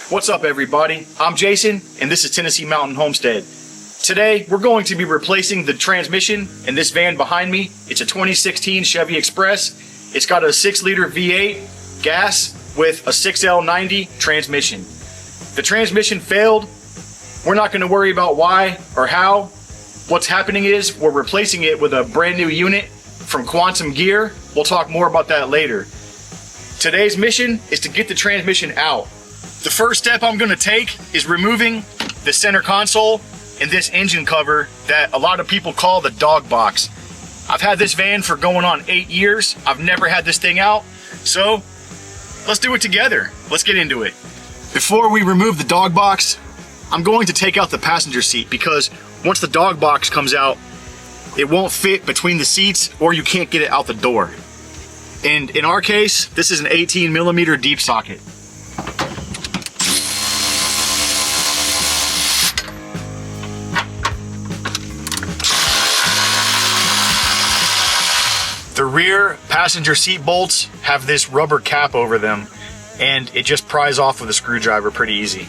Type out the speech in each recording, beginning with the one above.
What's up, everybody? I'm Jason, and this is Tennessee Mountain Homestead. Today, we're going to be replacing the transmission in this van behind me. It's a 2016 Chevy Express. It's got a 6-liter V8 gas with a 6L90 transmission. The transmission failed. We're not going to worry about why or how. What's happening is we're replacing it with a brand new unit from Quantum Gear. We'll talk more about that later. Today's mission is to get the transmission out. The first step I'm going to take is removing the center console and this engine cover that a lot of people call the dog box. I've had this van for going on 8 years. I've never had this thing out, so let's do it together. Let's get into it. Before we remove the dog box, I'm going to take out the passenger seat because once the dog box comes out, it won't fit between the seats or you can't get it out the door. And in our case, this is an 18mm deep socket. The rear passenger seat bolts have this rubber cap over them, and it just pries off with a screwdriver pretty easy.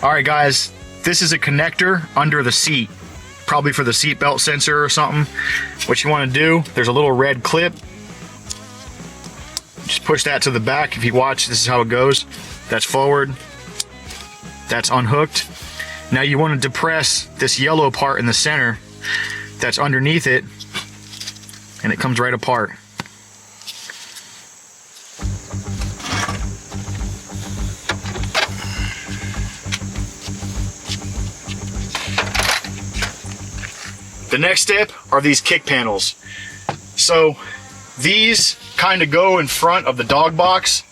Alright guys, this is a connector under the seat, probably for the seat belt sensor or something. What you want to do, there's a little red clip. Just push that to the back. If you watch, this is how it goes. That's forward. That's unhooked. Now you want to depress this yellow part in the center that's underneath it, and it comes right apart. The next step are these kick panels. So these kind of go in front of the dog box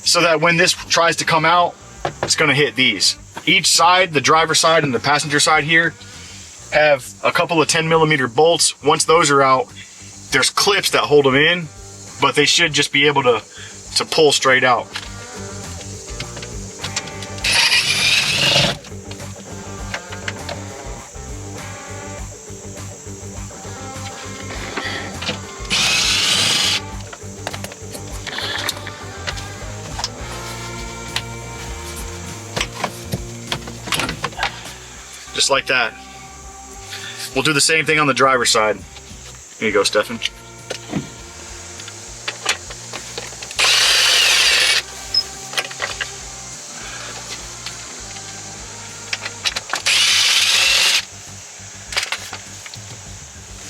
so that when this tries to come out, it's going to hit these. Each side, the driver's side and the passenger side here, have a couple of 10mm bolts. Once those are out, there's clips that hold them in, but they should just be able to pull straight out. Just like that. We'll do the same thing on the driver's side. Here you go, Stefan.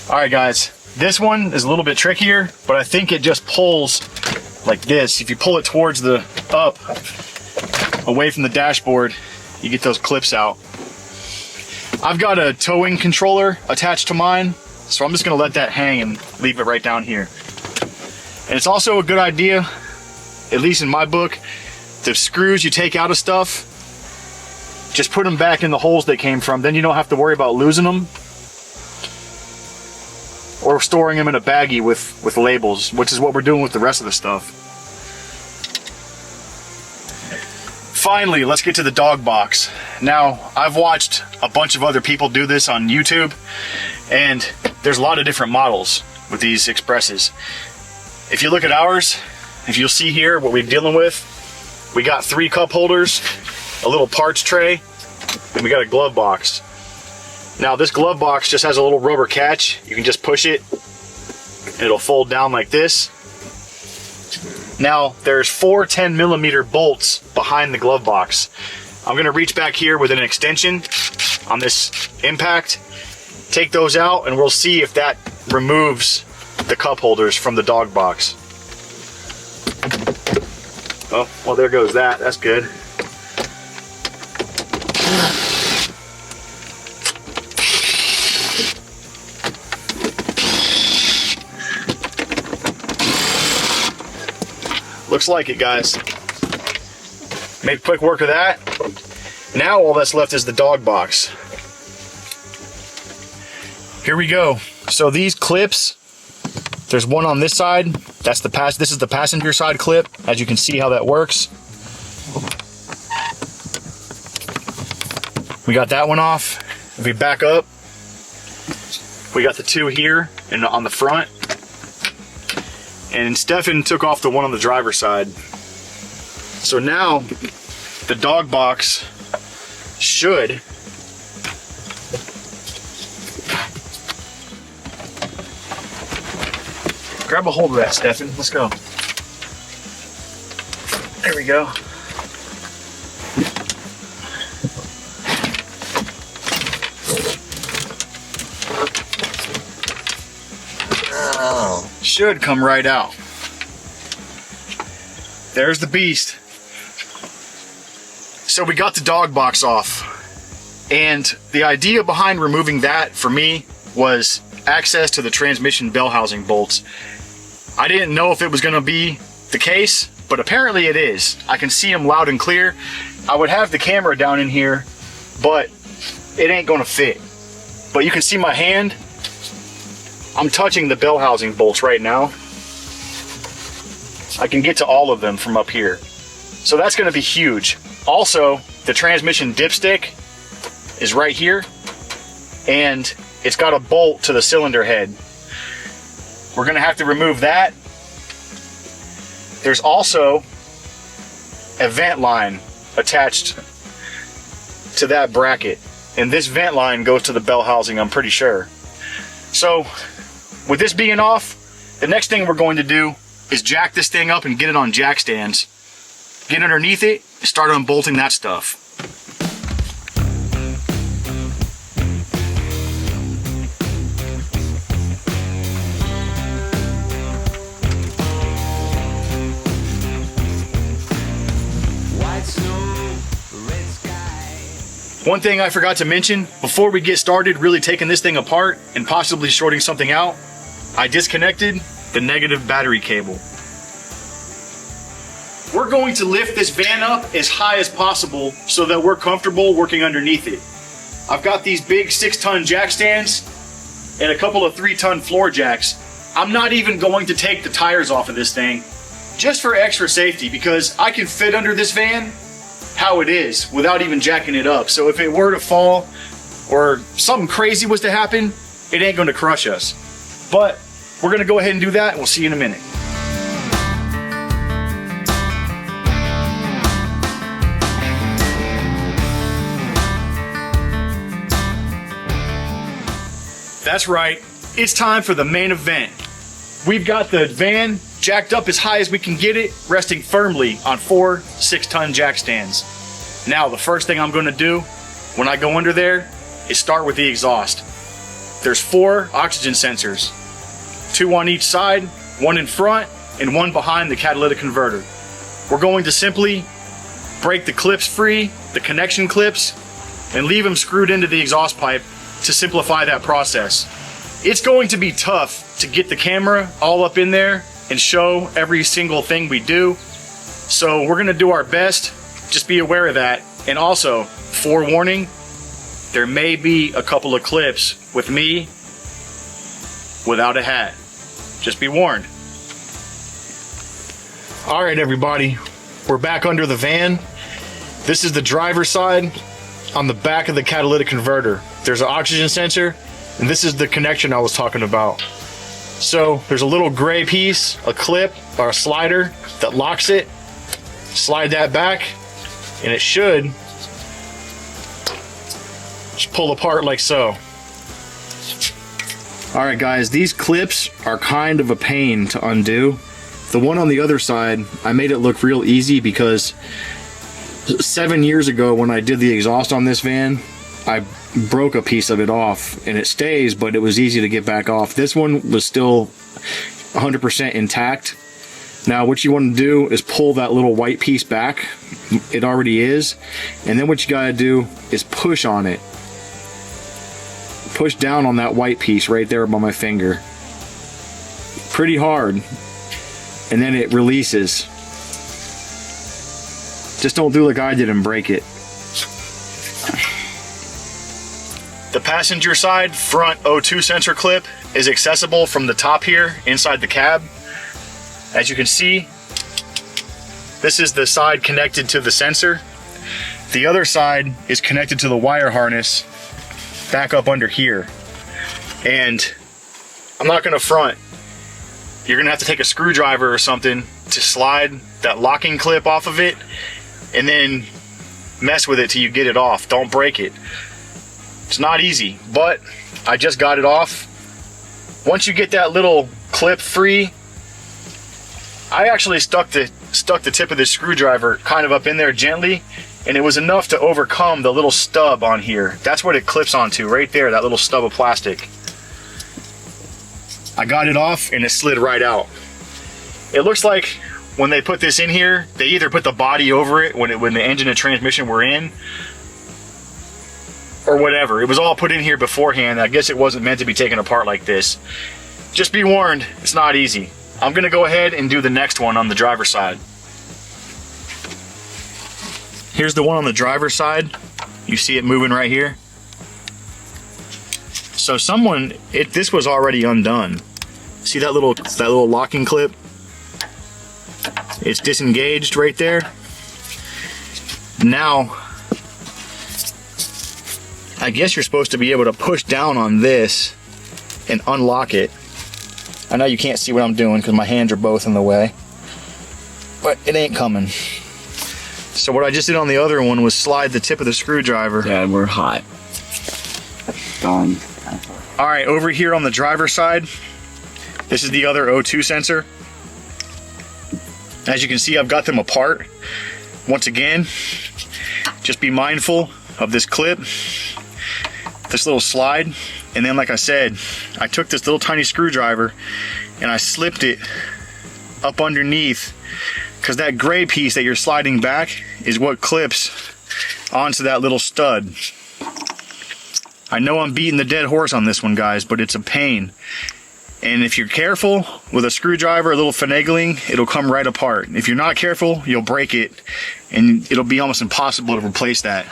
Alright guys, this one is a little bit trickier, but I think it just pulls like this. If you pull it towards the up, away from the dashboard, you get those clips out. I've got a towing controller attached to mine, so I'm just going to let that hang and leave it right down here. And it's also a good idea, at least in my book, the screws you take out of stuff, just put them back in the holes they came from. Then you don't have to worry about losing them or storing them in a baggie with labels, which is what we're doing with the rest of the stuff. Finally, let's get to the dog box. Now, I've watched a bunch of other people do this on YouTube, and there's a lot of different models with these Expresses. If you look at ours, if you'll see here what we're dealing with, we got 3 cup holders, a little parts tray, and we got a glove box. Now, this glove box just has a little rubber catch. You can just push it, and it'll fold down like this. Now, there's 4 10mm bolts behind the glove box. I'm going to reach back here with an extension on this impact, take those out, and we'll see if that removes the cup holders from the dog box. Oh, well, there goes that. That's good. Looks like it, guys. Made quick work of that. Now all that's left is the dog box. Here we go. So these clips, there's one on this side. This is the passenger side clip. As you can see how that works. We got that one off. If we back up, we got the two here and on the front. And Stefan took off the one on the driver's side. So now the dog box should grab a hold of that, Stefan. Let's go. There we go. Oh. Should come right out. There's the beast. So we got the dog box off. And the idea behind removing that for me was access to the transmission bell housing bolts. I didn't know if it was going to be the case, but apparently it is. I can see them loud and clear. I would have the camera down in here, but it ain't going to fit. But you can see my hand. I'm touching the bell housing bolts right now. I can get to all of them from up here. So that's going to be huge. Also, the transmission dipstick is right here, and it's got a bolt to the cylinder head. We're going to have to remove that. There's also a vent line attached to that bracket, and this vent line goes to the bell housing, I'm pretty sure. So with this being off, the next thing we're going to do is jack this thing up and get it on jack stands. Get underneath it and start unbolting that stuff. One thing I forgot to mention, before we get started really taking this thing apart and possibly shorting something out, I disconnected the negative battery cable. We're going to lift this van up as high as possible so that we're comfortable working underneath it. I've got these big 6-ton jack stands and a couple of 3-ton floor jacks. I'm not even going to take the tires off of this thing just for extra safety, because I can fit under this van how it is without even jacking it up. So if it were to fall or something crazy was to happen, it ain't going to crush us. But we're going to go ahead and do that, and we'll see you in a minute. That's right, it's time for the main event. We've got the van jacked up as high as we can get it, resting firmly on 4 6-ton jack stands. Now, the first thing I'm going to do when I go under there is start with the exhaust. There's 4 oxygen sensors, 2 on each side, 1 in front, and 1 behind the catalytic converter. We're going to simply break the clips free, the connection clips, and leave them screwed into the exhaust pipe to simplify that process. It's going to be tough to get the camera all up in there and show every single thing we do. So we're gonna do our best. Just be aware of that. And also, forewarning, there may be a couple of clips with me without a hat. Just be warned. All right, everybody, we're back under the van. This is the driver's side. On the back of the catalytic converter, there's an oxygen sensor, and this is the connection I was talking about. So there's a little gray piece, a clip or a slider that locks it. Slide that back, and it should just pull apart like so. All right, guys, these clips are kind of a pain to undo. The one on the other side, I made it look real easy because 7 years ago when I did the exhaust on this van, I broke a piece of it off, and it stays, but it was easy to get back off. This one was still 100% intact. Now what you want to do is pull that little white piece back. It already is. And then what you got to do is push on it. Push down on that white piece right there by my finger. Pretty hard. And then it releases. Just don't do like I did and break it. The passenger side front O2 sensor clip is accessible from the top here inside the cab. As you can see, this is the side connected to the sensor. The other side is connected to the wire harness back up under here. And I'm not gonna front. You're gonna have to take a screwdriver or something to slide that locking clip off of it and then mess with it till you get it off. Don't break it. It's not easy, but I just got it off. Once you get that little clip free, I actually stuck the tip of the screwdriver kind of up in there gently, and it was enough to overcome the little stub on here. That's what it clips onto, right there, that little stub of plastic. I got it off and it slid right out. It looks like when they put this in here, they either put the body over it when the engine and transmission were in, or whatever. It was all put in here beforehand. I guess it wasn't meant to be taken apart like this. Just be warned, it's not easy. I'm gonna go ahead and do the next one on the driver's side. Here's the one on the driver's side. You see it moving right here. So this was already undone. See that little locking clip? It's disengaged right there. Now, I guess you're supposed to be able to push down on this and unlock it. I know you can't see what I'm doing because my hands are both in the way, but it ain't coming. So what I just did on the other one was slide the tip of the screwdriver. Yeah, we're hot. Gone. All right, over here on the driver's side, this is the other O2 sensor. As you can see, I've got them apart. Once again, just be mindful of this clip, this little slide, and then like I said, I took this little tiny screwdriver and I slipped it up underneath, because that gray piece that you're sliding back is what clips onto that little stud. I know I'm beating the dead horse on this one, guys, but it's a pain. And if you're careful with a screwdriver, a little finagling, it'll come right apart. If you're not careful, you'll break it, and it'll be almost impossible to replace that.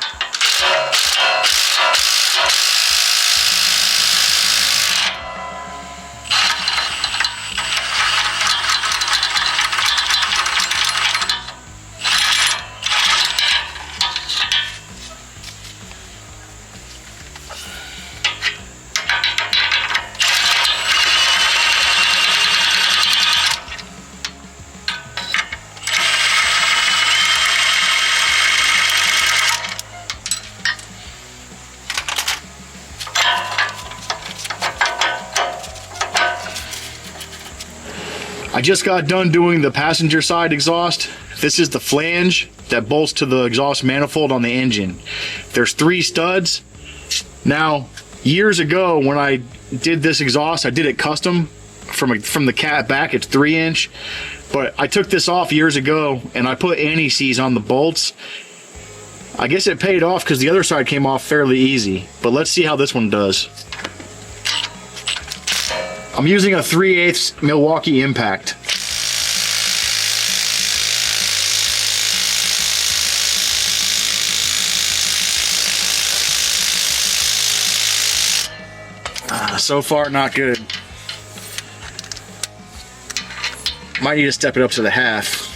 I just got done doing the passenger side exhaust. This is the flange that bolts to the exhaust manifold on the engine. There's 3 studs. Now, years ago when I did this exhaust, I did it custom from the cat back. It's 3-inch, but I took this off years ago and I put anti-seize on the bolts. I guess it paid off because the other side came off fairly easy, but let's see how this one does. I'm using a 3/8 Milwaukee impact. So far, not good. Might need to step it up to the half.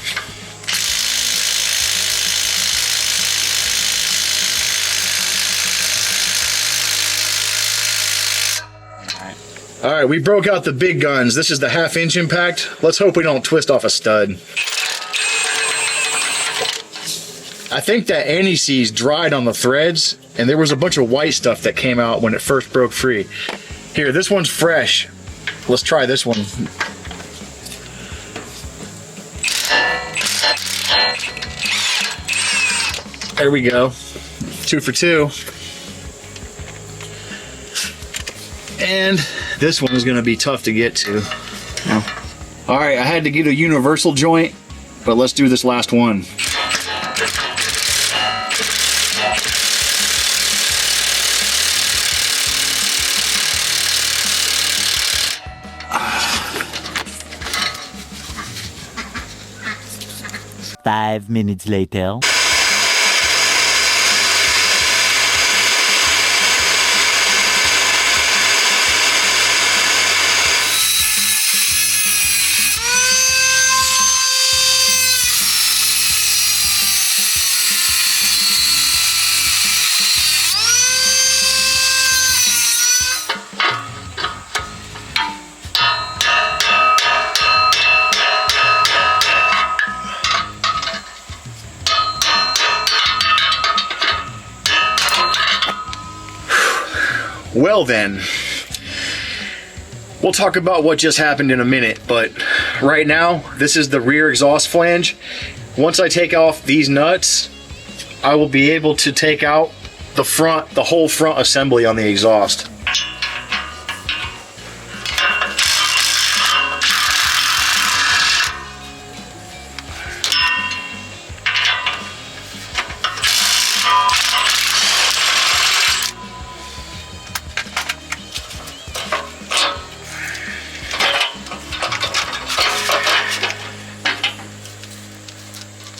All right, we broke out the big guns. This is the 1/2-inch impact. Let's hope we don't twist off a stud. I think that anti-seize dried on the threads, and there was a bunch of white stuff that came out when it first broke free. Here, this one's fresh. Let's try this one. There we go. 2 for 2. And this one is going to be tough to get to. All right, I had to get a universal joint, but let's do this last one. Five minutes later. Well then, we'll talk about what just happened in a minute, but right now, this is the rear exhaust flange. Once I take off these nuts, I will be able to take out the whole front assembly on the exhaust.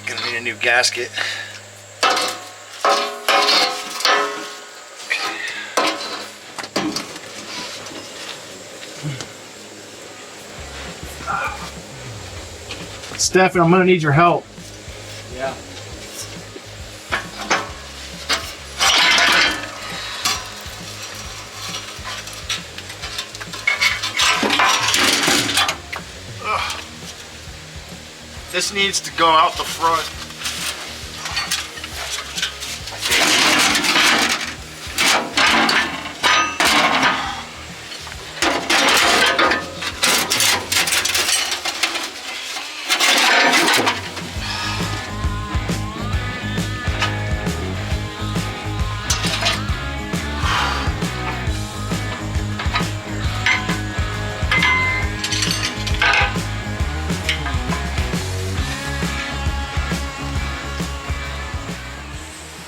Gonna need a new gasket. Stefan, I'm gonna need your help. Yeah. This needs to go out the front.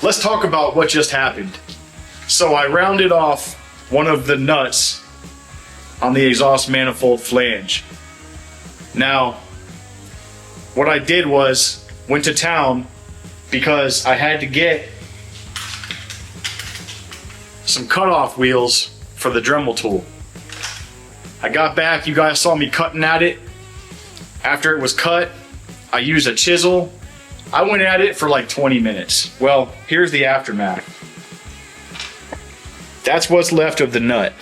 Let's talk about what just happened. So I rounded off one of the nuts on the exhaust manifold flange. Now, what I did was went to town because I had to get some cutoff wheels for the Dremel tool. I got back, you guys saw me cutting at it. After it was cut, I used a chisel. I went at it for like 20 minutes. Well, here's the aftermath. That's what's left of the nut.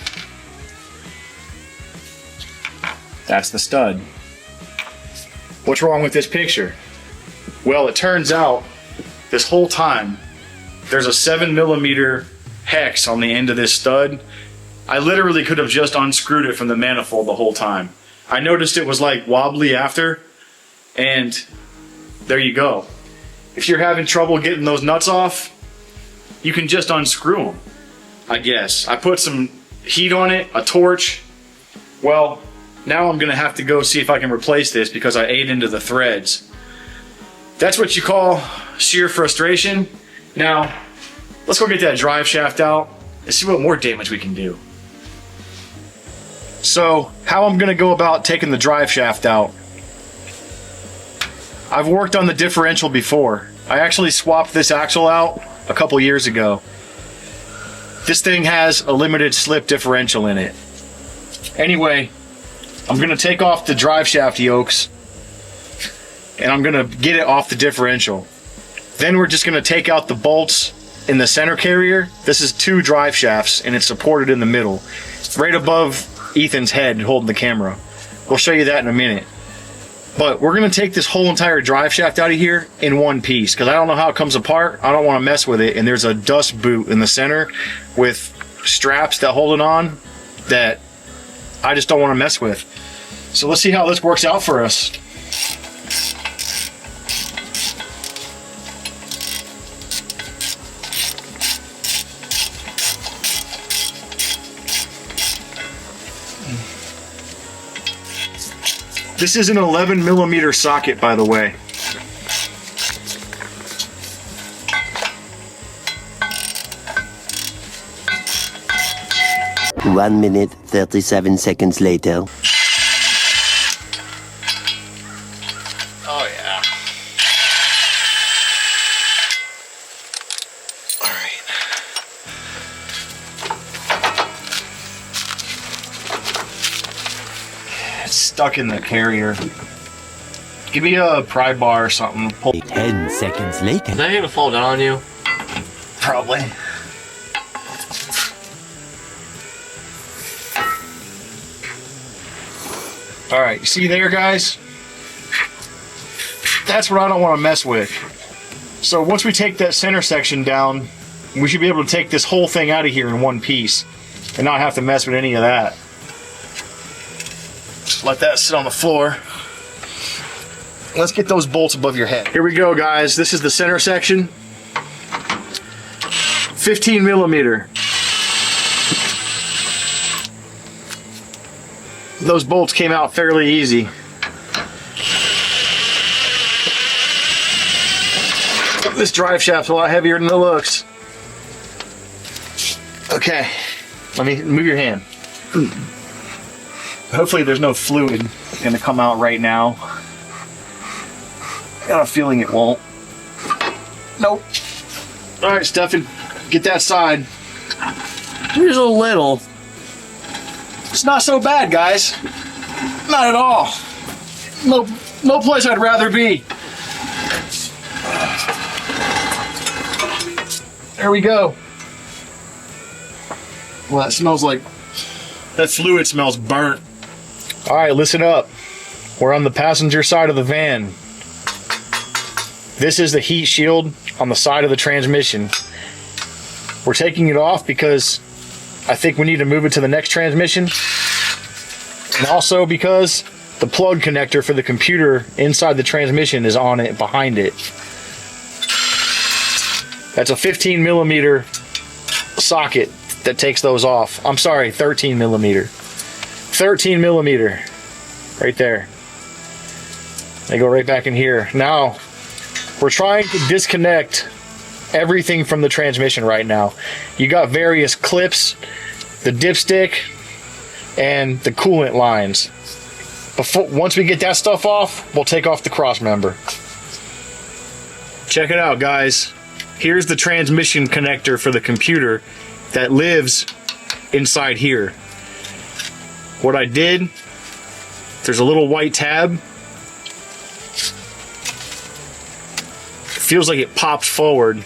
That's the stud. What's wrong with this picture? Well, it turns out this whole time there's a 7mm hex on the end of this stud. I literally could have just unscrewed it from the manifold the whole time. I noticed it was like wobbly after, and there you go. If you're having trouble getting those nuts off, you can just unscrew them, I guess. I put some heat on it, a torch. Well, now I'm gonna have to go see if I can replace this because I ate into the threads. That's what you call sheer frustration. Now, let's go get that drive shaft out and see what more damage we can do. So, how I'm gonna go about taking the drive shaft out. I've worked on the differential before. I actually swapped this axle out a couple years ago. This thing has a limited slip differential in it. Anyway, I'm gonna take off the drive shaft yokes and I'm gonna get it off the differential. Then we're just gonna take out the bolts in the center carrier. This is 2 drive shafts and it's supported in the middle, right above Ethan's head holding the camera. We'll show you that in a minute. But we're gonna take this whole entire drive shaft out of here in one piece because I don't know how it comes apart. I don't want to mess with it. And there's a dust boot in the center with straps that hold it on that I just don't want to mess with. So let's see how this works out for us. This is an 11mm socket, by the way. One minute, 37 seconds later. Oh yeah. All right. It's stuck in the carrier. Give me a pry bar or something. Pull. 10 seconds later. Is that gonna fall down on you? Probably. All right, you see there, guys? That's what I don't want to mess with. So once we take that center section down, we should be able to take this whole thing out of here in one piece. and not have to mess with any of that. Just let that sit on the floor. Let's get those bolts above your head. Here we go, guys. This is the center section. 15 millimeter. Those bolts came out fairly easy. This drive shaft's a lot heavier than it looks. Okay, let me move your hand. Hopefully there's no fluid gonna come out right now. Got a feeling it won't. Nope. All right, Stefan, get that side. There's a little. It's not so bad, guys. Not at all. No place I'd rather be. There we go. Well, that smells like, that fluid smells burnt. All right, listen up. We're on the passenger side of the van. This is the heat shield on the side of the transmission. We're taking it off because I think we need to move it to the next transmission. And also because the plug connector for the computer inside the transmission is on it, behind it. That's a 15 millimeter socket that takes those off. I'm sorry, 13 millimeter. 13 millimeter, right there. They go right back in here. Now, we're trying to disconnect everything from the transmission right now. You got various clips, the dipstick, and the coolant lines. Once we get that stuff off, we'll take off the cross member. Check it out, guys. Here's the transmission connector for the computer that lives inside here. What I did, there's a little white tab. Feels like it pops forward,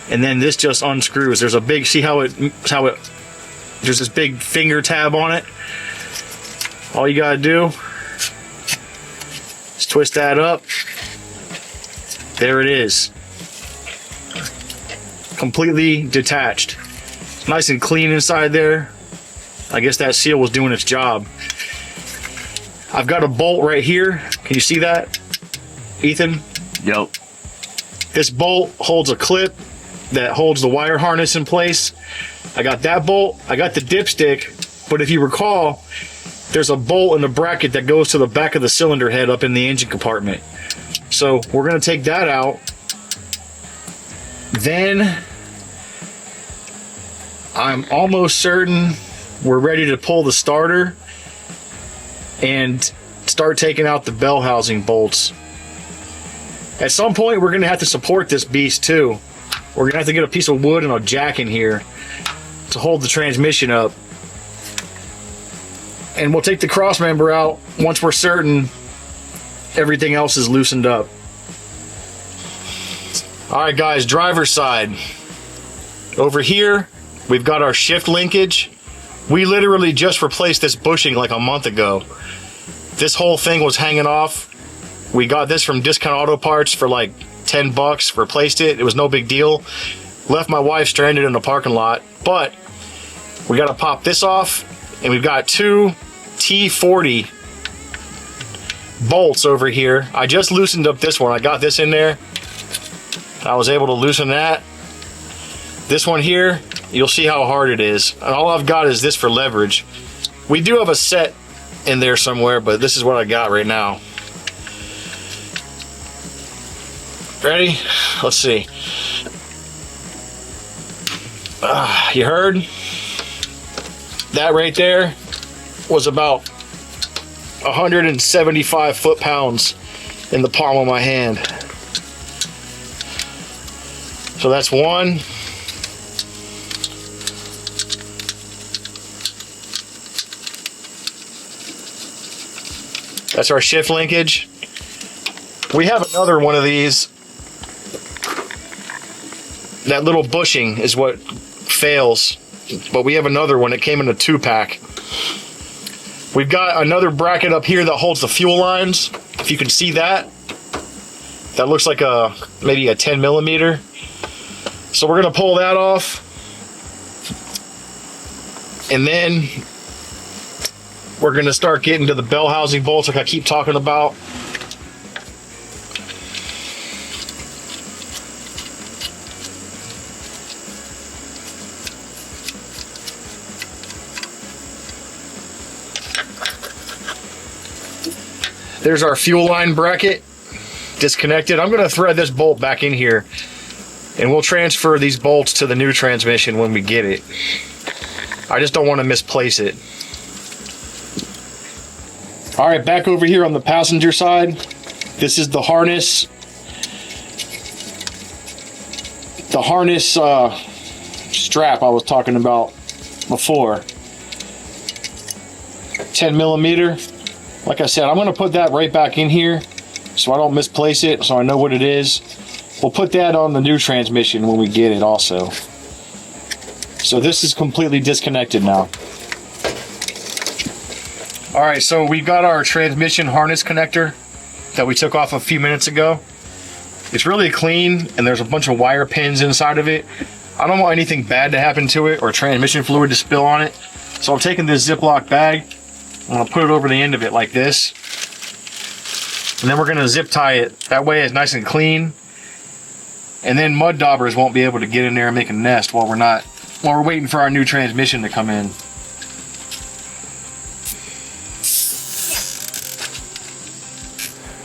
and then this just unscrews. There's a big, see how it there's this big finger tab on it. All you gotta do is twist that up. There it is. Completely detached. Nice and clean inside there. I guess that seal was doing its job. I've got a bolt right here. Can you see that, Ethan? Yep. This bolt holds a clip that holds the wire harness in place. I got that bolt. I got the dipstick, but if you recall, there's a bolt in the bracket that goes to the back of the cylinder head up in the engine compartment. So we're gonna take that out. Then I'm almost certain we're ready to pull the starter and start taking out the bell housing bolts. At some point, we're gonna have to support this beast too. We're gonna have to get a piece of wood and a jack in here to hold the transmission up. And we'll take the cross member out once we're certain everything else is loosened up. All right, guys, driver's side. Over here, we've got our shift linkage. We literally just replaced this bushing like a month ago. This whole thing was hanging off. We got this from Discount Auto Parts for like 10 bucks, replaced it. It was no big deal. Left my wife stranded in the parking lot, but we gotta pop this off, and we've got two T40 bolts over here. I just loosened up this one. I got this in there. I was able to loosen that. This one here, you'll see how hard it is. And all I've got is this for leverage. We do have a set in there somewhere, but this is what I got right now. Ready? Let's see. You heard? That right there was about 175 foot-pounds in the palm of my hand. So that's one. That's our shift linkage. We have another one of these. That little bushing is what fails, but we have another one. It came in a 2-pack. We've got another bracket up here that holds the fuel lines. If you can see that, that looks like maybe a 10 millimeter. So we're gonna pull that off. And then we're gonna start getting to the bell housing bolts like I keep talking about. There's our fuel line bracket disconnected. I'm gonna thread this bolt back in here and we'll transfer these bolts to the new transmission when we get it. I just don't want to misplace it. All right, back over here on the passenger side. This is the harness. The harness strap I was talking about before. 10 millimeter. Like I said, I'm going to put that right back in here so I don't misplace it, so I know what it is. We'll put that on the new transmission when we get it also. So this is completely disconnected now. All right, so we got our transmission harness connector that we took off a few minutes ago. It's really clean and there's a bunch of wire pins inside of it. I don't want anything bad to happen to it or transmission fluid to spill on it. So I'm taking this Ziploc bag. I'm gonna put it over the end of it like this. And then we're gonna zip tie it. That way it's nice and clean. And then mud daubers won't be able to get in there and make a nest while we're waiting for our new transmission to come in.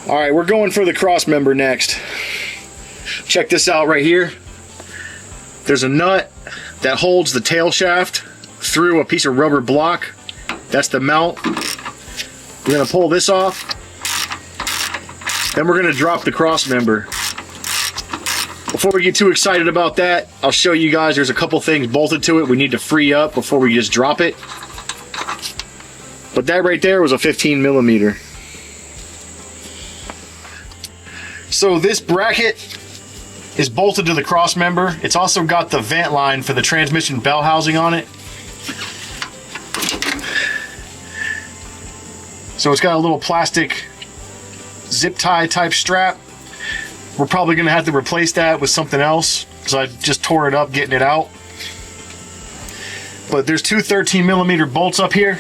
All right, we're going for the cross member next. Check this out right here. There's a nut that holds the tail shaft through a piece of rubber block. That's the mount. We're gonna pull this off. Then we're gonna drop the cross member. Before we get too excited about that, I'll show you guys there's a couple things bolted to it we need to free up before we just drop it. But that right there was a 15 millimeter. So this bracket is bolted to the cross member. It's also got the vent line for the transmission bell housing on it. So it's got a little plastic zip tie type strap. We're probably gonna have to replace that with something else because I just tore it up getting it out. But there's two 13 millimeter bolts up here.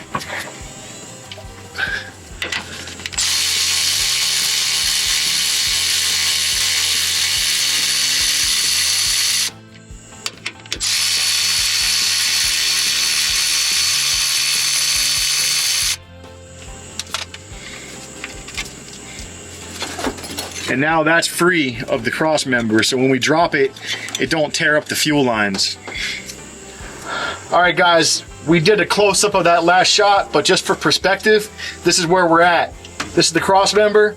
And now that's free of the cross member, so when we drop it, it don't tear up the fuel lines. All right, guys, we did a close-up of that last shot, but just for perspective, this is where we're at. This is the cross member.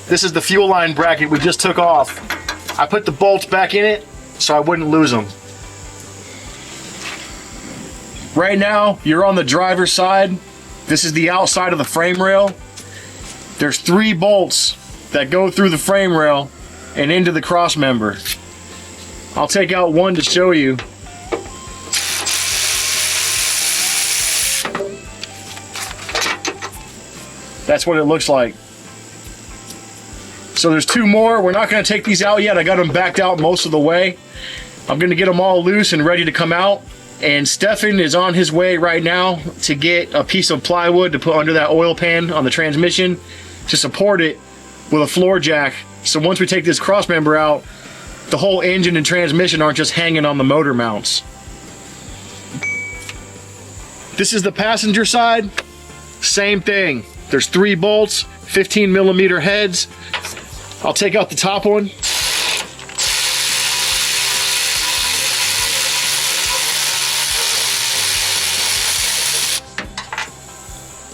This is the fuel line bracket we just took off. I put the bolts back in it so I wouldn't lose them. Right now, you're on the driver's side. This is the outside of the frame rail. There's 3 bolts that go through the frame rail and into the cross member. I'll take out one to show you. That's what it looks like. So there's 2 more. We're not going to take these out yet. I got them backed out most of the way. I'm going to get them all loose and ready to come out. And Stefan is on his way right now to get a piece of plywood to put under that oil pan on the transmission to support it with a floor jack. So once we take this cross member out, the whole engine and transmission aren't just hanging on the motor mounts. This is the passenger side. Same thing. There's 3 bolts, 15 millimeter heads. I'll take out the top one.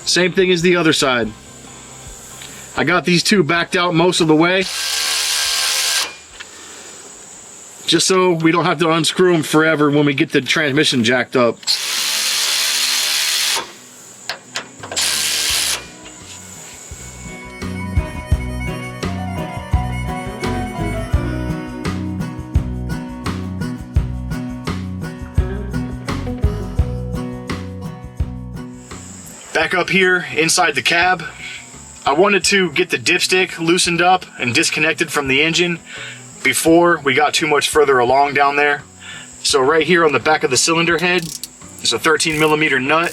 Same thing as the other side. I got these 2 backed out most of the way, just so we don't have to unscrew them forever when we get the transmission jacked up. Back up here inside the cab, I wanted to get the dipstick loosened up and disconnected from the engine before we got too much further along down there. So right here on the back of the cylinder head, It's a 13 millimeter nut,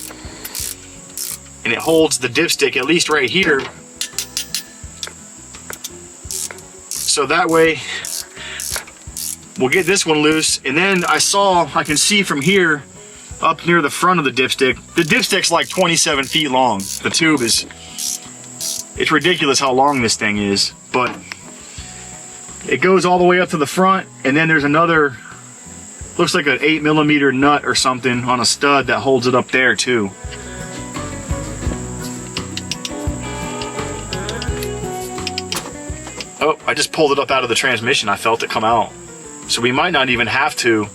and it holds the dipstick at least right here. So that way, we'll get this one loose. And then I can see from here, up near the front of the dipstick's like 27 feet long. The tube is, it's ridiculous how long this thing is, but it goes all the way up to the front, and then there's another, looks like an 8 millimeter nut or something on a stud that holds it up there too. Oh, I just pulled it up out of the transmission. I felt it come out. So we might not even have to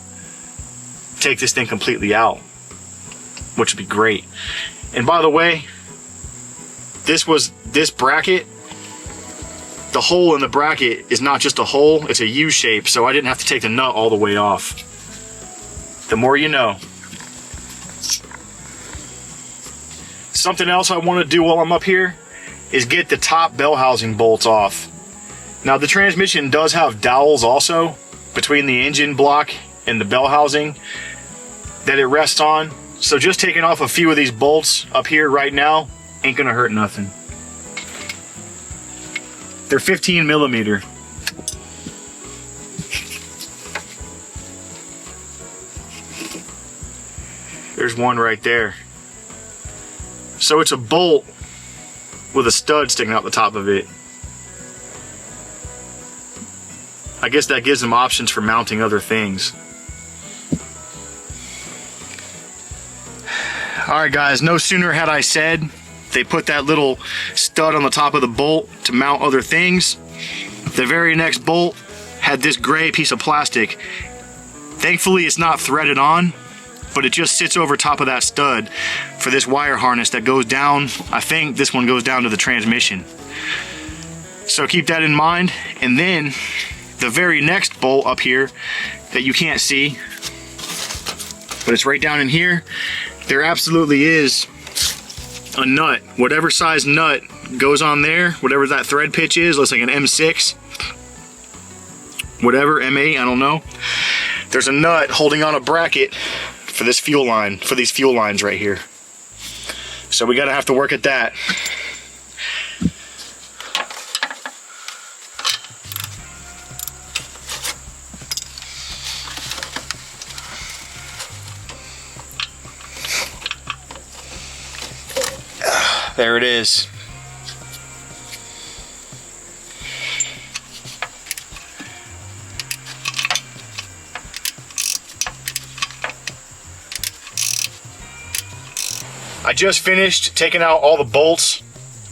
take this thing completely out, which would be great. And by the way, this bracket, the hole in the bracket is not just a hole, it's a U shape, so I didn't have to take the nut all the way off. The more you know. Something else I want to do while I'm up here is get the top bell housing bolts off. Now the transmission does have dowels also between the engine block and the bell housing that it rests on. So just taking off a few of these bolts up here right now ain't gonna hurt nothing. They're 15 millimeter. There's one right there. So it's a bolt with a stud sticking out the top of it. I guess that gives them options for mounting other things. Alright guys, no sooner had I said they put that little stud on the top of the bolt to mount other things, the very next bolt had this gray piece of plastic. Thankfully it's not threaded on, but it just sits over top of that stud for this wire harness that goes down. I think this one goes down to the transmission. So keep that in mind. And then the very next bolt up here that you can't see, but it's right down in here, there absolutely is a nut. Whatever size nut goes on there, whatever that thread pitch is, looks like an M6, whatever, M8, I don't know. There's a nut holding on a bracket for this fuel line, for these fuel lines right here. So we gotta have to work at that. There it is. I just finished taking out all the bolts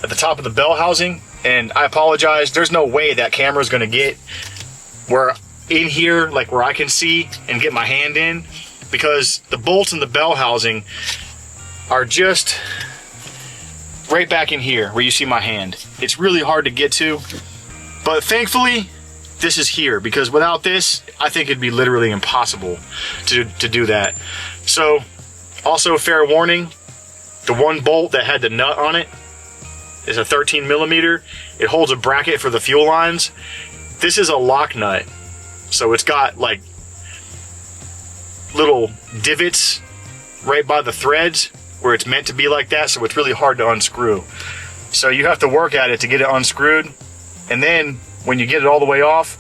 at the top of the bell housing, and I apologize. There's no way that camera is going to get where in here, like where I can see and get my hand in, because the bolts in the bell housing are just right back in here where you see my hand. It's really hard to get to, but thankfully this is here, because without this I think it'd be literally impossible to do that. So also fair warning, the one bolt that had the nut on it is a 13 millimeter. It holds a bracket for the fuel lines. This is a lock nut, so it's got like little divots right by the threads where it's meant to be like that, so it's really hard to unscrew. So you have to work at it to get it unscrewed, and then when you get it all the way off,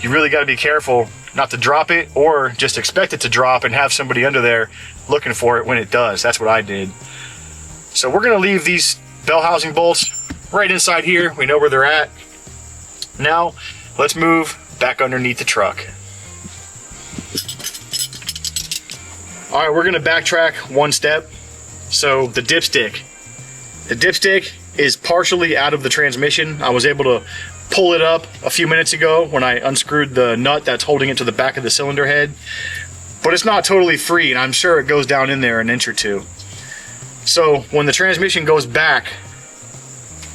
you really got to be careful not to drop it, or just expect it to drop and have somebody under there looking for it when it does. That's what I did. So we're gonna leave these bell housing bolts right inside here. We know where they're at. Now let's move back underneath the truck. All right, we're gonna backtrack one step. So the dipstick is partially out of the transmission. I was able to pull it up a few minutes ago when I unscrewed the nut that's holding it to the back of the cylinder head, but it's not totally free, and I'm sure it goes down in there an inch or two. So when the transmission goes back,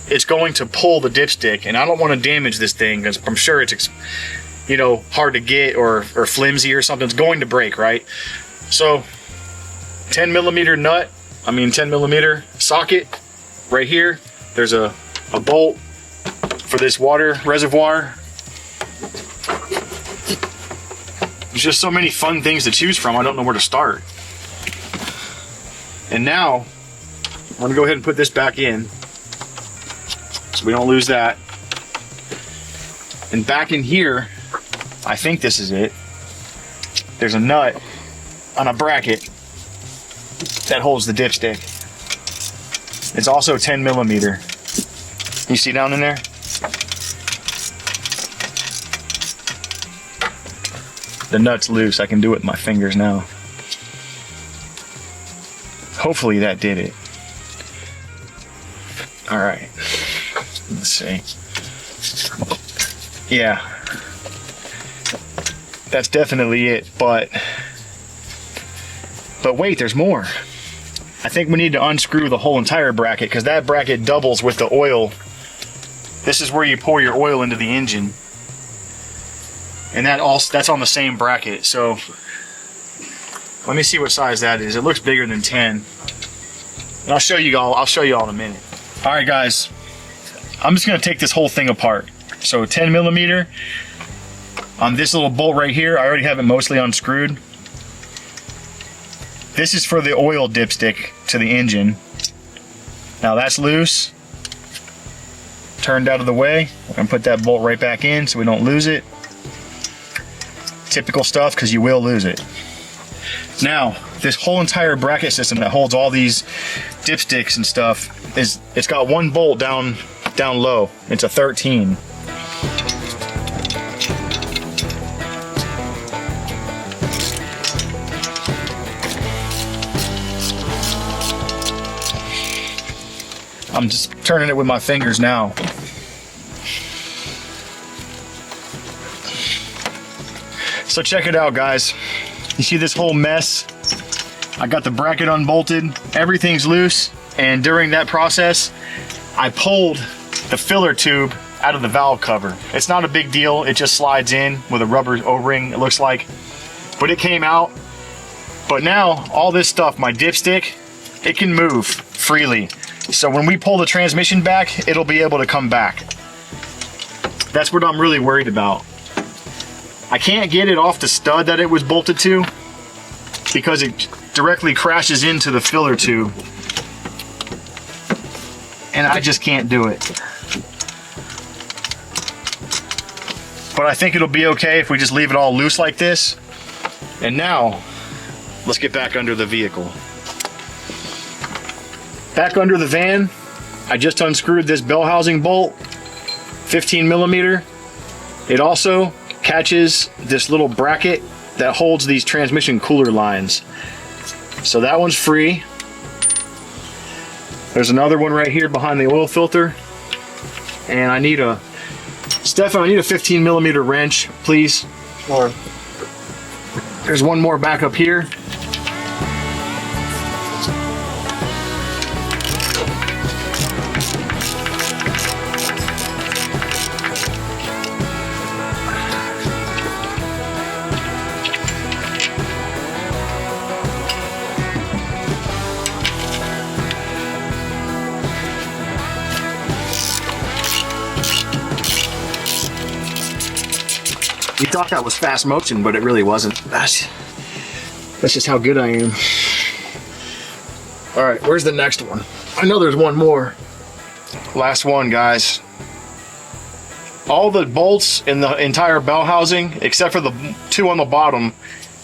it's going to pull the dipstick, and I don't want to damage this thing because I'm sure it's, you know, hard to get or flimsy or something. It's going to break, right? So 10 millimeter socket right here. There's a bolt for this water reservoir. There's just so many fun things to choose from, I don't know where to start. And now, I'm gonna go ahead and put this back in so we don't lose that. And back in here, I think this is it. There's a nut on a bracket that holds the dipstick. It's also 10 millimeter. You see down in there? The nut's loose. I can do it with my fingers now. Hopefully that did it. All right. Let's see. Yeah. That's definitely it, but wait, there's more. I think we need to unscrew the whole entire bracket because that bracket doubles with the oil. This is where you pour your oil into the engine. And that's on the same bracket. So let me see what size that is. It looks bigger than 10. And I'll show you all in a minute. All right, guys. I'm just gonna take this whole thing apart. So 10 millimeter on this little bolt right here. I already have it mostly unscrewed. This is for the oil dipstick to the engine. Now that's loose. Turned out of the way. I'm gonna put that bolt right back in so we don't lose it. Typical stuff, because you will lose it. Now, this whole entire bracket system that holds all these dipsticks and stuff it's got one bolt down low. It's a 13. I'm just turning it with my fingers now. So check it out, guys. You see this whole mess? I got the bracket unbolted, everything's loose, and during that process, I pulled the filler tube out of the valve cover. It's not a big deal, it just slides in with a rubber O-ring, it looks like. But it came out. But now, all this stuff, my dipstick, it can move freely. So when we pull the transmission back, it'll be able to come back. That's what I'm really worried about. I can't get it off the stud that it was bolted to because it directly crashes into the filler tube. And I just can't do it. But I think it'll be okay if we just leave it all loose like this. And now, let's get back under the vehicle. Back under the van, I just unscrewed this bell housing bolt, 15 millimeter. It also catches this little bracket that holds these transmission cooler lines. So that one's free. There's another one right here behind the oil filter. And I need a, Stefan, I need a 15 millimeter wrench, please. Or there's one more back up here. You thought that was fast motion, but it really wasn't. That's just how good I am. All right, where's the next one? I know there's one more. Last one, guys. All the bolts in the entire bell housing, except for the two on the bottom,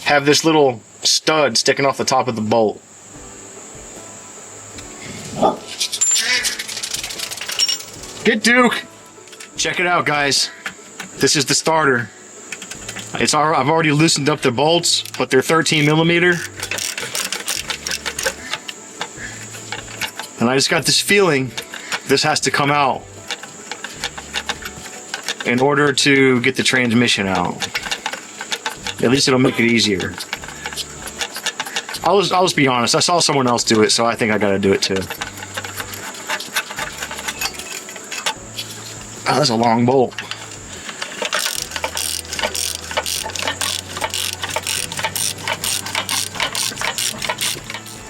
have this little stud sticking off the top of the bolt. Get Duke! Check it out, guys. This is the starter. I've already loosened up the bolts, but they're 13 millimeter. And I just got this feeling this has to come out in order to get the transmission out. At least it'll make it easier. I'll just be honest, I saw someone else do it, so I think I gotta do it too. Oh, that's a long bolt.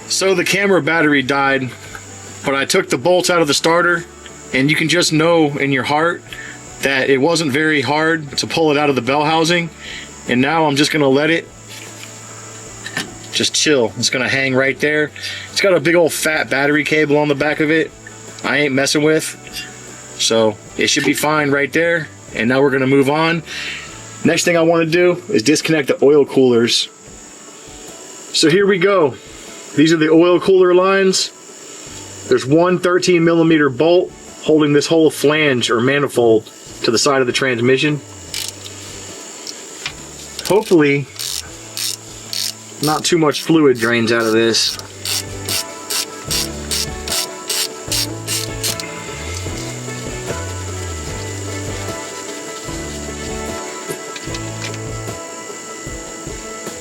So the camera battery died, but I took the bolts out of the starter, and you can just know in your heart that it wasn't very hard to pull it out of the bell housing. And now I'm just gonna let it just chill. It's gonna hang right there. It's got a big old fat battery cable on the back of it. I ain't messing with. So it should be fine right there. And now we're gonna move on. Next thing I wanna do is disconnect the oil coolers. So here we go. These are the oil cooler lines. There's one 13mm bolt holding this whole flange or manifold to the side of the transmission. Hopefully, not too much fluid drains out of this.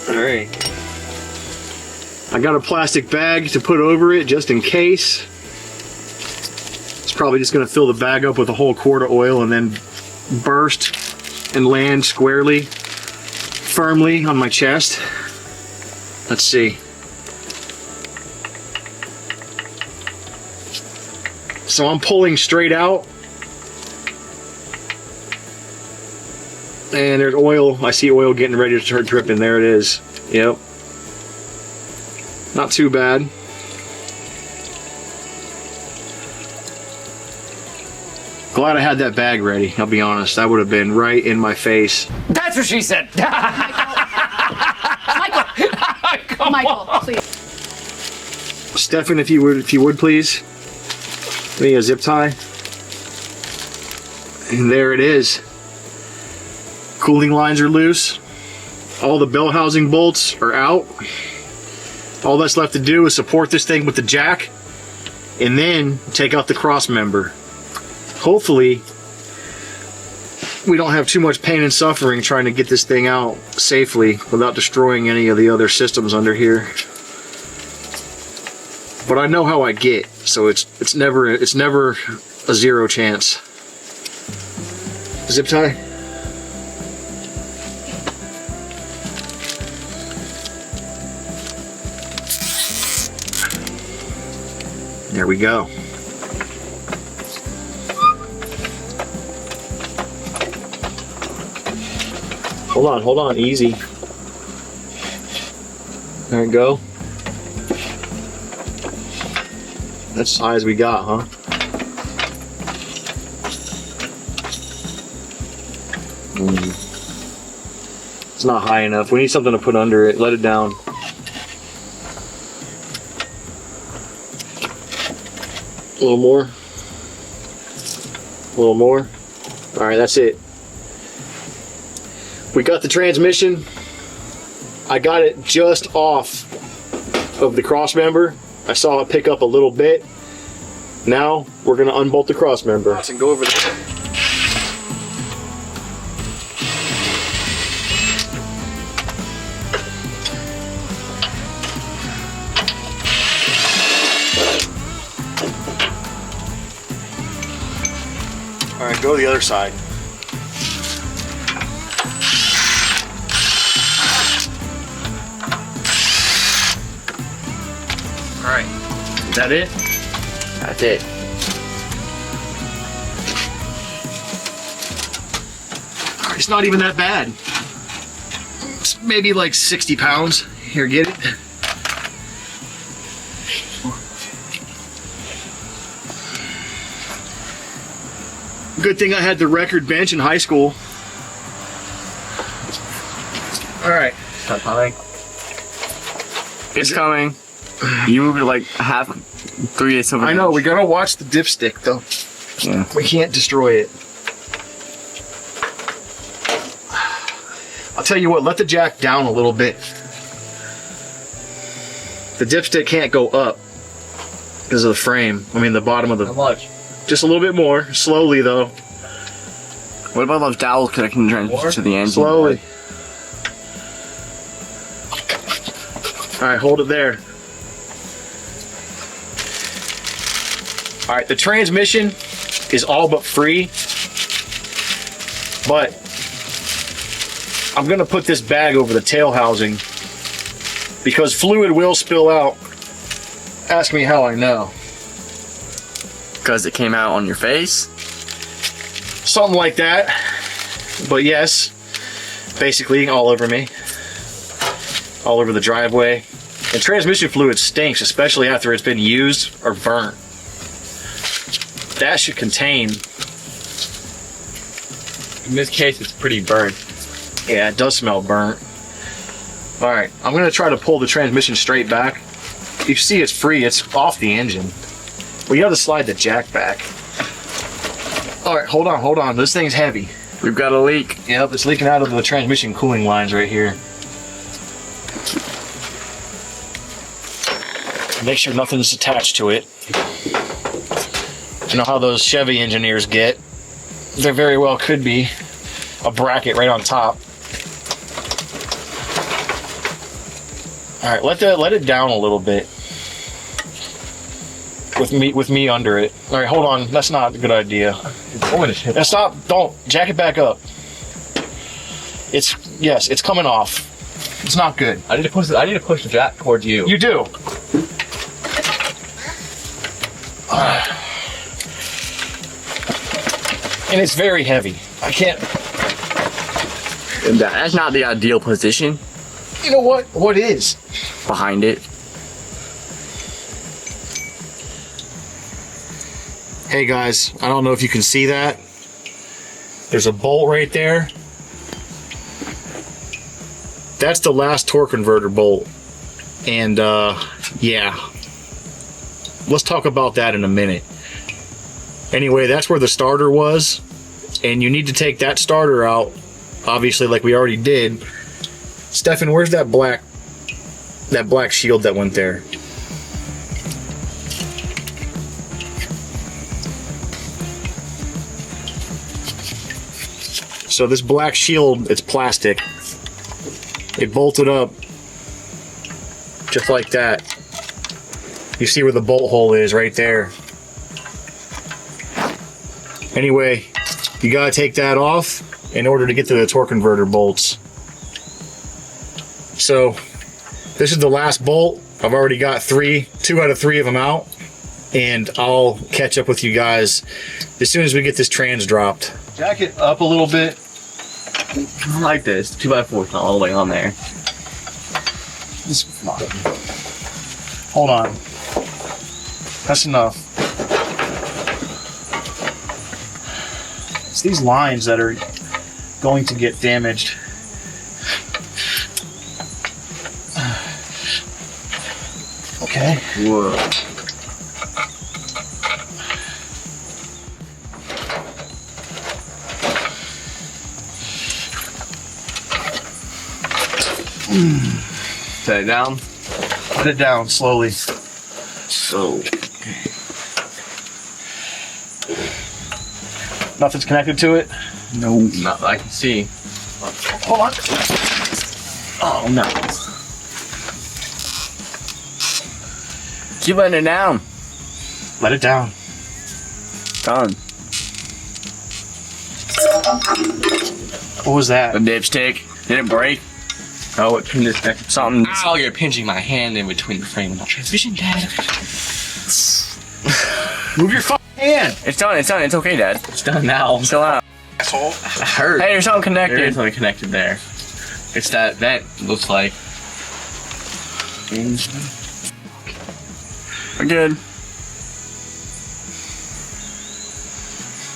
All right. I got a plastic bag to put over it just in case. It's probably just gonna fill the bag up with a whole quart of oil and then burst and land squarely, firmly on my chest. Let's see. So I'm pulling straight out. And there's oil. I see oil getting ready to start dripping. There it is. Yep. Not too bad. Glad I had that bag ready, I'll be honest. That would have been right in my face. That's what she said. Michael, please. Stefan, if you would please. Give me a zip tie. And there it is. Cooling lines are loose. All the bell housing bolts are out. All that's left to do is support this thing with the jack and then take out the cross member. Hopefully, we don't have too much pain and suffering trying to get this thing out safely without destroying any of the other systems under here. But I know how I get, so it's never a zero chance. Zip tie. There we go. Hold on, easy. There we go. That's as high as we got, huh? It's not high enough. We need something to put under it. Let it down. A little more. A little more. All right, that's it. We got the transmission. I got it just off of the cross member. I saw it pick up a little bit. Now we're gonna unbolt the cross member and go over there. All right, go to the other side. All right, is that it? That's it. It's not even that bad. It's maybe like 60 pounds. Here, get it. Good thing I had the record bench in high school. All right. It's coming. It's coming. You moved it like half, 3/8 of an I know, inch. we gotta watch the dipstick though. Yeah. We can't destroy it. I'll tell you what, let the jack down a little bit. The dipstick can't go up because of the frame. I mean the bottom of the... How much? Just a little bit more, slowly though. What about those dowels connecting the transmission to the engine? Slowly. Alright, hold it there. Alright, the transmission is all but free, but I'm gonna put this bag over the tail housing because fluid will spill out. Ask me how I know. Because it came out on your face? Something like that. But yes, basically all over me. All over the driveway. And transmission fluid stinks, especially after it's been used or burnt. That should contain... In this case, it's pretty burnt. Yeah, it does smell burnt. Alright, I'm going to try to pull the transmission straight back. You see it's free, it's off the engine. Well, you have to slide the jack back. Alright, hold on. This thing's heavy. We've got a leak. Yep, it's leaking out of the transmission cooling lines right here. Make sure nothing's attached to it. You know how those Chevy engineers get? There very well could be a bracket right on top. All right, let it down a little bit. With me under it. All right, hold on. That's not a good idea. Now stop. Don't jack it back up. It's coming off. It's not good. I need to push the jack towards you. You do. And it's very heavy. I can't. That's not the ideal position. You know what? What is? Behind it. Hey guys, I don't know if you can see that. There's a bolt right there. That's the last torque converter bolt. And yeah. Let's talk about that in a minute. Anyway, that's where the starter was. And you need to take that starter out, obviously, like we already did. Stefan, where's that black shield that went there? So this black shield, it's plastic. It bolted up just like that. You see where the bolt hole is right there. Anyway, you gotta take that off in order to get to the torque converter bolts. So this is the last bolt. I've already got 2 out of 3 of them out, and I'll catch up with you guys as soon as we get this trans dropped. Jack it up a little bit. I like this. 2x4 is not all the way on there. Hold on. That's enough. It's these lines that are going to get damaged. Okay. Whoa. Set it down. Put it down slowly. So. Nothing's connected to it? No. Not that I can see. Hold on. Oh no. Keep letting it down. Let it down. Done. What was that? The dipstick. Did it break? Oh, it pinned this neck. Something. Ow, you're pinching my hand in between the frame and the transmission, Dad. Move your fucking hand. It's done. It's done. It's okay, Dad. It's done now. Chill out. Asshole. I heard. Hey, there's something connected. There is something connected there. It's that vent, looks like. We're good.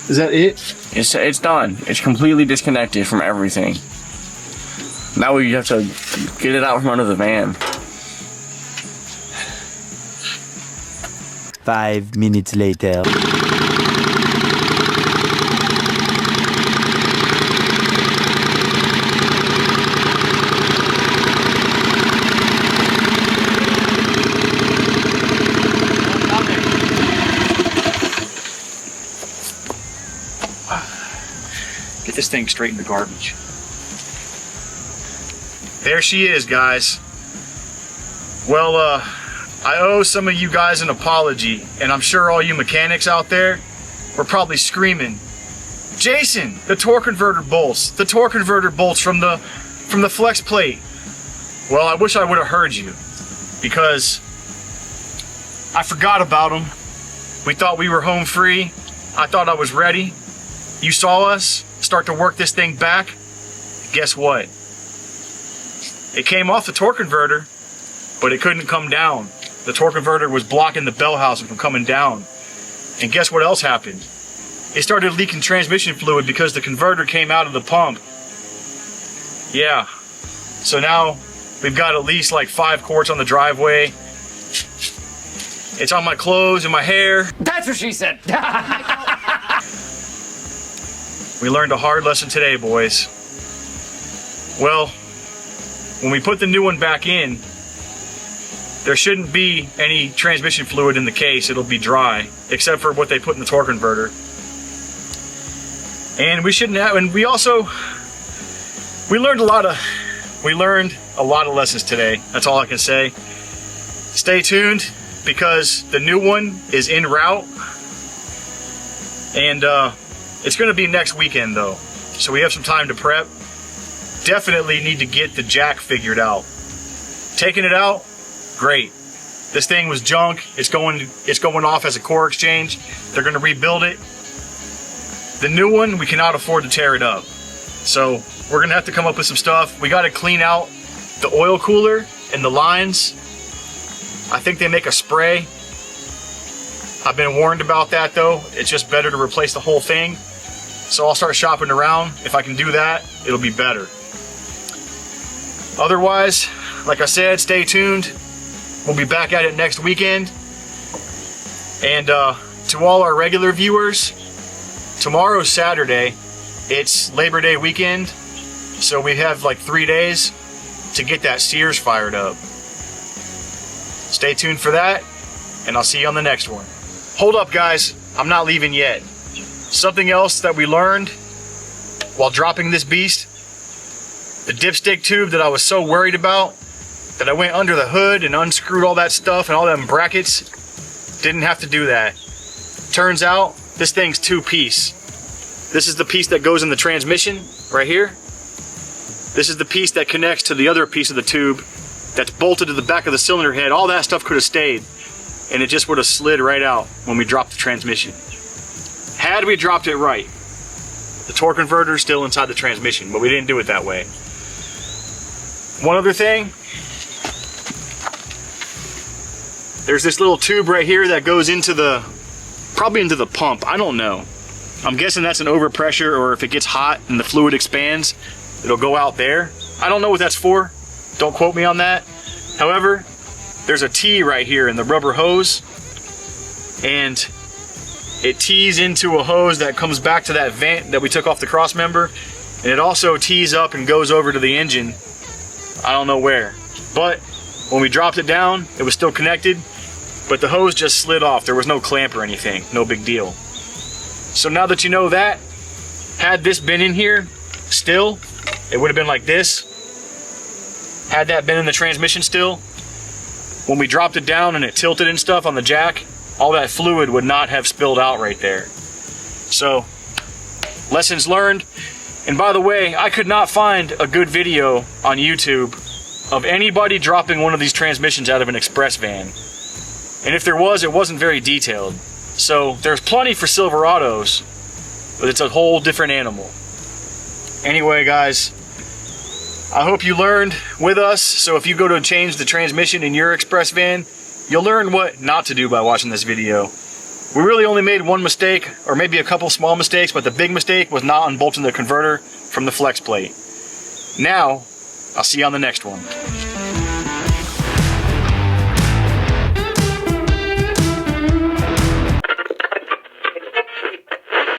Is that it? It's done. It's completely disconnected from everything. Now we have to get it out from under the van. 5 minutes later. Get this thing straight in the garbage. There she is, guys. Well, I owe some of you guys an apology, and I'm sure all you mechanics out there were probably screaming, Jason, the torque converter bolts from the flex plate. Well, I wish I would have heard you, because I forgot about them. We thought we were home free. I thought I was ready. You saw us start to work this thing back. Guess what? It came off the torque converter, but it couldn't come down. The torque converter was blocking the bell housing from coming down. And guess what else happened? It started leaking transmission fluid because the converter came out of the pump. Yeah. So now we've got at least like 5 quarts on the driveway. It's on my clothes and my hair. That's what she said. We learned a hard lesson today, boys. Well, when we put the new one back in, there shouldn't be any transmission fluid in the case. It'll be dry, except for what they put in the torque converter. And we shouldn't have, and we learned a lot of lessons today. That's all I can say. Stay tuned, because the new one is en route, and it's going to be next weekend though, so we have some time to prep. Definitely need to get the jack figured out. Taking it out, great. This thing was junk. It's going off as a core exchange. They're going to rebuild it. The new one, we cannot afford to tear it up, so we're going to have to come up with some stuff. We got to clean out the oil cooler and the lines. I think they make a spray. I've been warned about that though. It's just better to replace the whole thing. So I'll start shopping around. If I can do that, it'll be better. Otherwise, like I said, stay tuned. We'll be back at it next weekend. And to all our regular viewers, tomorrow's Saturday. It's Labor Day weekend. So we have like 3 days to get that Sears fired up. Stay tuned for that, and I'll see you on the next one. Hold up, guys. I'm not leaving yet. Something else that we learned while dropping this beast, the dipstick tube that I was so worried about, that I went under the hood and unscrewed all that stuff and all them brackets, didn't have to do that. Turns out, this thing's 2-piece. This is the piece that goes in the transmission, right here. This is the piece that connects to the other piece of the tube that's bolted to the back of the cylinder head. All that stuff could have stayed, and it just would have slid right out when we dropped the transmission. Had we dropped it right, the torque converter is still inside the transmission, but we didn't do it that way. One other thing, there's this little tube right here that goes into probably into the pump. I don't know. I'm guessing that's an overpressure, or if it gets hot and the fluid expands, it'll go out there. I don't know what that's for. Don't quote me on that. However, there's a T right here in the rubber hose, and it tees into a hose that comes back to that vent that we took off the cross member, and it also tees up and goes over to the engine. I don't know where, but when we dropped it down, it was still connected, but the hose just slid off. There was no clamp or anything. No big deal. So now that you know that, had this been in here still, it would have been like this. Had that been in the transmission still, when we dropped it down and it tilted and stuff on the jack, all that fluid would not have spilled out right there. So, lessons learned. And by the way, I could not find a good video on YouTube of anybody dropping one of these transmissions out of an express van. And if there was, it wasn't very detailed. So there's plenty for Silverados, but it's a whole different animal. Anyway, guys, I hope you learned with us. So if you go to change the transmission in your express van, you'll learn what not to do by watching this video. We really only made one mistake, or maybe a couple small mistakes, but the big mistake was not unbolting the converter from the flex plate. Now, I'll see you on the next one.